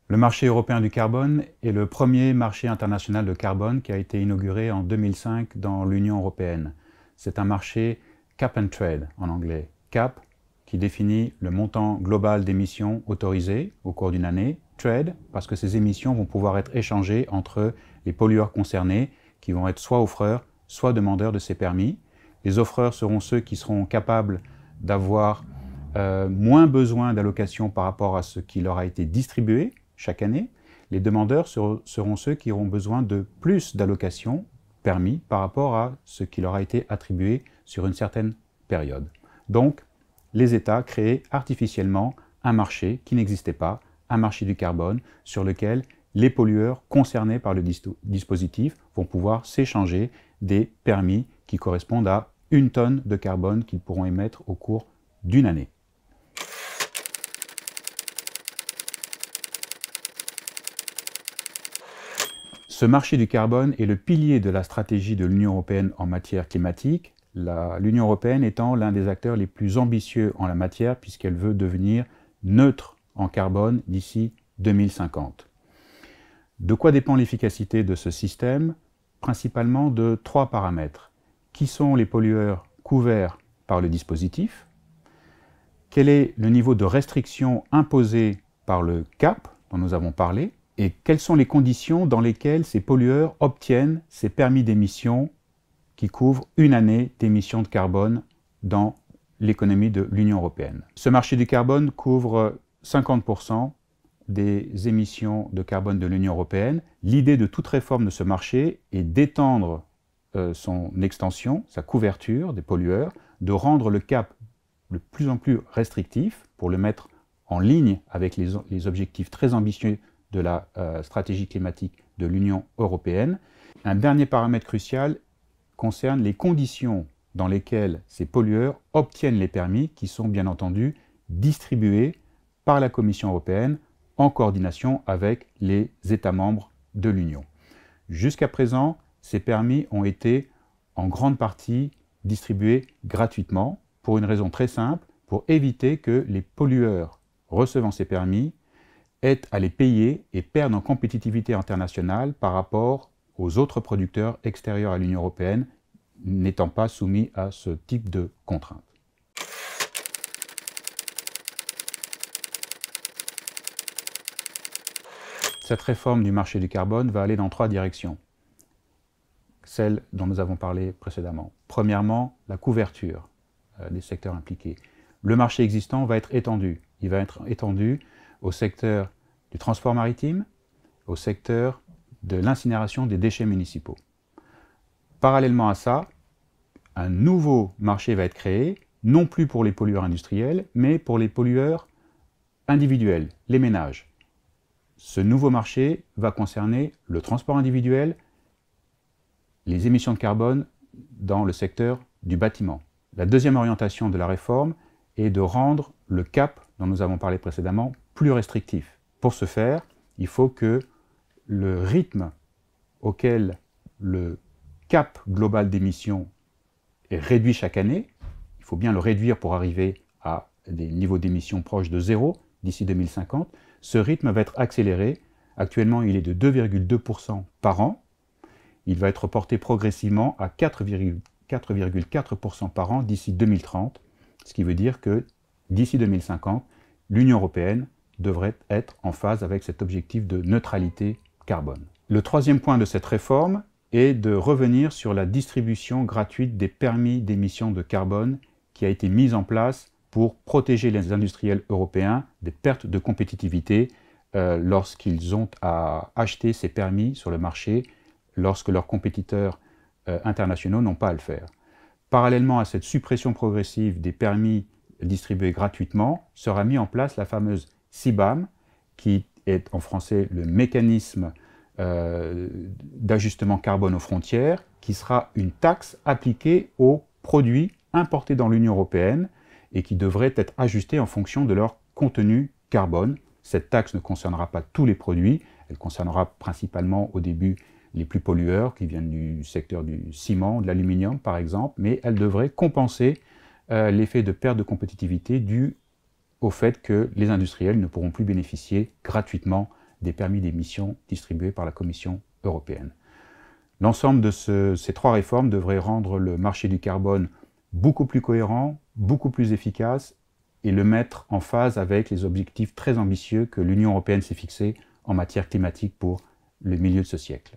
Le marché européen du carbone est le premier marché international de carbone qui a été inauguré en 2005 dans l'Union européenne. C'est un marché cap and trade en anglais. Cap qui définit le montant global d'émissions autorisées au cours d'une année. Trade parce que ces émissions vont pouvoir être échangées entre les pollueurs concernés qui vont être soit offreurs, soit demandeurs de ces permis. Les offreurs seront ceux qui seront capables d'avoir moins besoin d'allocations par rapport à ce qui leur a été distribué chaque année. Les demandeurs seront ceux qui auront besoin de plus d'allocations permis par rapport à ce qui leur a été attribué sur une certaine période. Donc, les États créent artificiellement un marché qui n'existait pas, un marché du carbone sur lequel les pollueurs concernés par le dispositif vont pouvoir s'échanger des permis qui correspondent à 1 tonne de carbone qu'ils pourront émettre au cours d'une année. Ce marché du carbone est le pilier de la stratégie de l'Union européenne en matière climatique, l'Union européenne étant l'un des acteurs les plus ambitieux en la matière puisqu'elle veut devenir neutre en carbone d'ici 2050. De quoi dépend l'efficacité de ce système? Principalement de 3 paramètres. Qui sont les pollueurs couverts par le dispositif? Quel est le niveau de restriction imposé par le CAP dont nous avons parlé? Et quelles sont les conditions dans lesquelles ces pollueurs obtiennent ces permis d'émission qui couvrent une année d'émissions de carbone dans l'économie de l'Union européenne. Ce marché du carbone couvre 50% des émissions de carbone de l'Union européenne. L'idée de toute réforme de ce marché est d'étendre son extension, sa couverture des pollueurs, de rendre le cap de plus en plus restrictif pour le mettre en ligne avec les objectifs très ambitieux de la stratégie climatique de l'Union européenne. Un dernier paramètre crucial concerne les conditions dans lesquelles ces pollueurs obtiennent les permis qui sont bien entendu distribués par la Commission européenne en coordination avec les États membres de l'Union. Jusqu'à présent, ces permis ont été en grande partie distribués gratuitement pour une raison très simple, pour éviter que les pollueurs recevant ces permis aient à les payer et perdent en compétitivité internationale par rapport aux autres producteurs extérieurs à l'Union européenne n'étant pas soumis à ce type de contraintes. Cette réforme du marché du carbone va aller dans 3 directions, celles dont nous avons parlé précédemment. Premièrement, la couverture des secteurs impliqués. Le marché existant va être étendu. Il va être étendu au secteur du transport maritime, au secteur de l'incinération des déchets municipaux. Parallèlement à ça, un nouveau marché va être créé, non plus pour les pollueurs industriels, mais pour les pollueurs individuels, les ménages. Ce nouveau marché va concerner le transport individuel, les émissions de carbone dans le secteur du bâtiment. La deuxième orientation de la réforme est de rendre le cap, dont nous avons parlé précédemment, plus restrictif. Pour ce faire, il faut que le rythme auquel le cap global d'émissions est réduit chaque année, il faut bien le réduire pour arriver à des niveaux d'émissions proches de 0 d'ici 2050, ce rythme va être accéléré. Actuellement, il est de 2,2% par an. Il va être porté progressivement à 4,4% par an d'ici 2030, ce qui veut dire que d'ici 2050, l'Union européenne devrait être en phase avec cet objectif de neutralité carbone. Le troisième point de cette réforme est de revenir sur la distribution gratuite des permis d'émission de carbone qui a été mise en place pour protéger les industriels européens des pertes de compétitivité lorsqu'ils ont à acheter ces permis sur le marché, lorsque leurs compétiteurs internationaux n'ont pas à le faire. Parallèlement à cette suppression progressive des permis distribués gratuitement, sera mis en place la fameuse CBAM, qui est en français le mécanisme d'ajustement carbone aux frontières, qui sera une taxe appliquée aux produits importés dans l'Union européenne et qui devrait être ajustée en fonction de leur contenu carbone. Cette taxe ne concernera pas tous les produits, elle concernera principalement au début les plus pollueurs qui viennent du secteur du ciment, de l'aluminium par exemple, mais elle devrait compenser l'effet de perte de compétitivité dû au fait que les industriels ne pourront plus bénéficier gratuitement des permis d'émission distribués par la Commission européenne. L'ensemble de ces 3 réformes devrait rendre le marché du carbone beaucoup plus cohérent, beaucoup plus efficace et le mettre en phase avec les objectifs très ambitieux que l'Union européenne s'est fixés en matière climatique pour le milieu de ce siècle.